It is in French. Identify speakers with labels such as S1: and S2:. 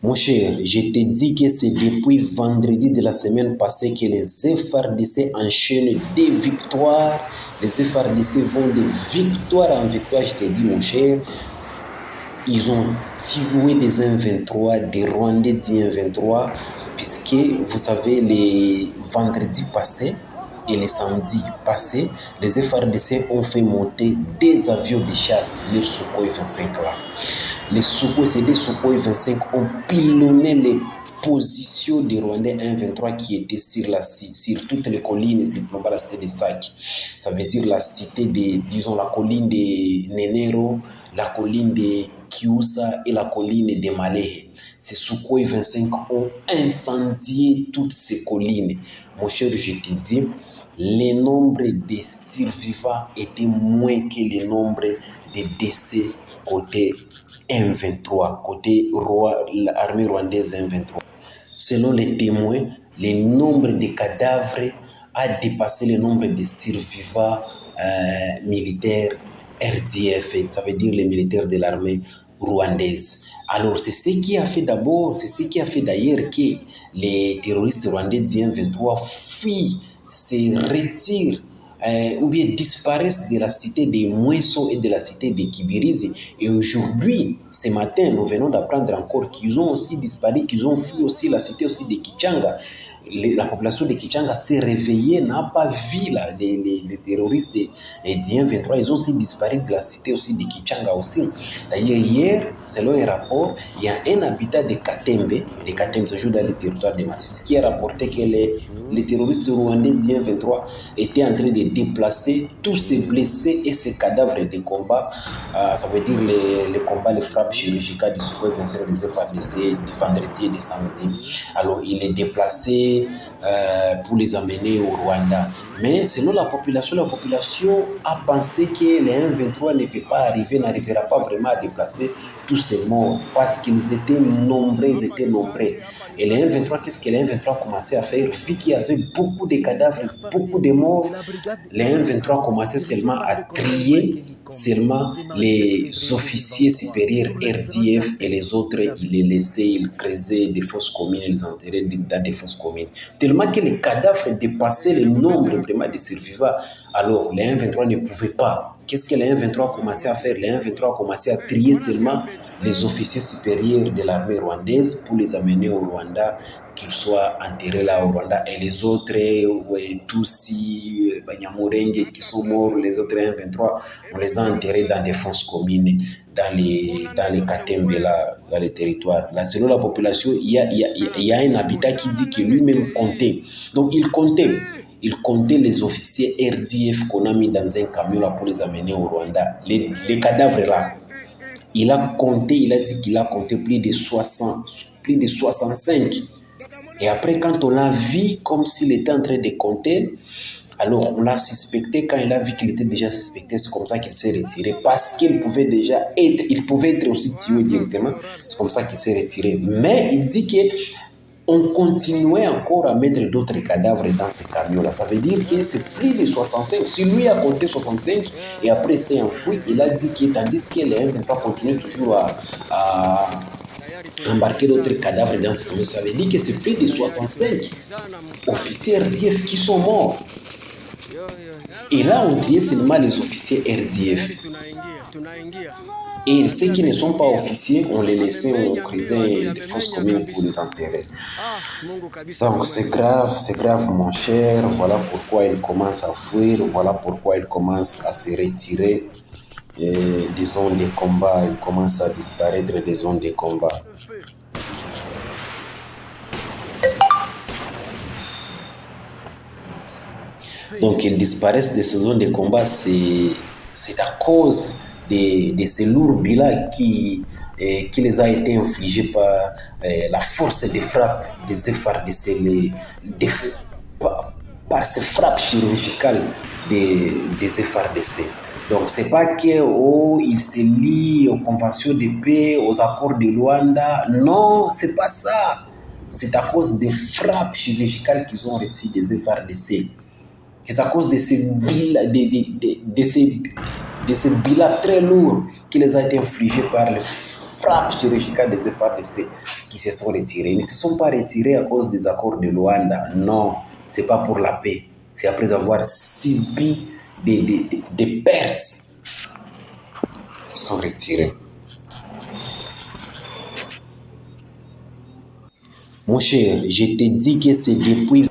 S1: Mon cher, je te dis que c'est depuis vendredi de la semaine passée que les FARDC enchaînent des victoires. Les FARDC vont de victoire en victoire, je te dis, mon cher. Ils ont tué des M23, des Rwandais du M23, puisque vous savez, les vendredis passés et les samedis passés, les FARDC ont fait monter des avions de chasse, les Sukhoi 25 là. Les Sukhoi, c'est des Sukhoi 25 ont pilonné les positions des Rwandais 1-23 qui étaient sur toutes les collines, sur la cité de Sac. Ça veut dire la cité de, disons, la colline de Nenero, la colline de Kiusa et la colline de Malehe. Ces Sukhoi 25 ont incendié toutes ces collines. Mon cher, je te dis, le nombre de survivants était moins que le nombre de décès côté M23, côté l'armée rwandaise M23. Selon les témoins, le nombre de cadavres a dépassé le nombre de survivants militaires RDF, ça veut dire les militaires de l'armée rwandaise. Alors, c'est ce qui a fait d'abord, c'est ce qui a fait d'ailleurs que les terroristes rwandais du M23 fuient, se retirent ou bien disparaissent de la cité de Mweso et de la cité de Kibirizi. Et aujourd'hui, ce matin, nous venons d'apprendre encore qu'ils ont aussi disparu, qu'ils ont fui aussi la cité aussi de Kichanga. La population de Kichanga s'est réveillée, n'a pas vu les terroristes du M23. Ils ont aussi disparu de la cité aussi de Kichanga aussi. D'ailleurs, hier, selon un rapport, il y a un habitat de Katembe toujours dans le territoire de Massis, qui a rapporté que les terroristes rwandais du M23 étaient en train de déplacer tous ces blessés et ces cadavres de combat. Ça veut dire les combats, les frappes chirurgicales du Sukhoi 25 des FARDC du vendredi et du samedi. Alors, il est déplacé pour les amener au Rwanda. Mais selon la population a pensé que les M23 ne peut pas arriver, n'arrivera pas vraiment à déplacer tous ces morts parce qu'ils étaient nombreux, Et les M23, qu'est-ce que les M23 commençaient à faire? Vu qu'il y avait beaucoup de cadavres, beaucoup de morts, les M23 commençaient seulement à trier seulement les officiers supérieurs RDF et les autres, ils les laissaient, ils creusaient des fosses communes, ils les enterraient dans des fosses communes. Tellement que les cadavres dépassaient le nombre vraiment de survivants. Alors, les M23 ne pouvaient pas. Qu'est-ce que les M23 commençaient à faire? Les M23 commençaient à trier seulement les officiers supérieurs de l'armée rwandaise pour les amener au Rwanda, qu'ils soient enterrés là au Rwanda. Et les autres, Tutsi, Banyamulenge qui sont morts, les autres M23, on les a enterrés dans des fosses communes, dans les Katembe, là, dans les territoires. Là, selon la population, il y a un habitat qui dit que lui-même comptait. Donc, il comptait les officiers RDF qu'on a mis dans un camion là pour les amener au Rwanda. Les cadavres là. Il a dit qu'il a compté plus de 65. Et après, quand on l'a vu comme s'il était en train de compter, alors on l'a suspecté. Quand il a vu qu'il était déjà suspecté, c'est comme ça qu'il s'est retiré. Parce qu'il pouvait être aussi tué directement. C'est comme ça qu'il s'est retiré. Mais il dit que on continuait encore à mettre d'autres cadavres dans ces camions-là. Ça veut dire que c'est plus de 65. Si lui a compté 65 et après s'est enfoui, il a dit que tandis que les M23 continuent toujours à embarquer d'autres cadavres dans ces camions, ça veut dire que c'est plus de 65 officiers RDF qui sont morts. Et là, on triait seulement les officiers RDF. Et ceux qui ne sont pas officiers, on les laissait, on creusait des fosses communes pour les enterrer. Donc c'est grave mon cher. Voilà pourquoi il commence à fuir, voilà pourquoi il commence à se retirer des zones de combat. Il commence à disparaître des zones de combat. Donc ils disparaissent de ces zones de combat, c'est à cause de ces lourds bilans qui les a été infligés par la force de frappe des FARDC, par ces frappes chirurgicales des FARDC. Donc c'est pas que ils se lient aux conventions de paix, aux accords de Luanda. Non, c'est pas ça. C'est à cause des frappes chirurgicales qu'ils ont reçues des FARDC. C'est à cause de ces bilans très lourds qui les a été infligés par les frappe chirurgicale des FARDC qui se sont retirés. Ils ne se sont pas retirés à cause des accords de Luanda. Non, ce n'est pas pour la paix. C'est après avoir subi des pertes. Ils se sont retirés. Mon cher, je te dis que c'est depuis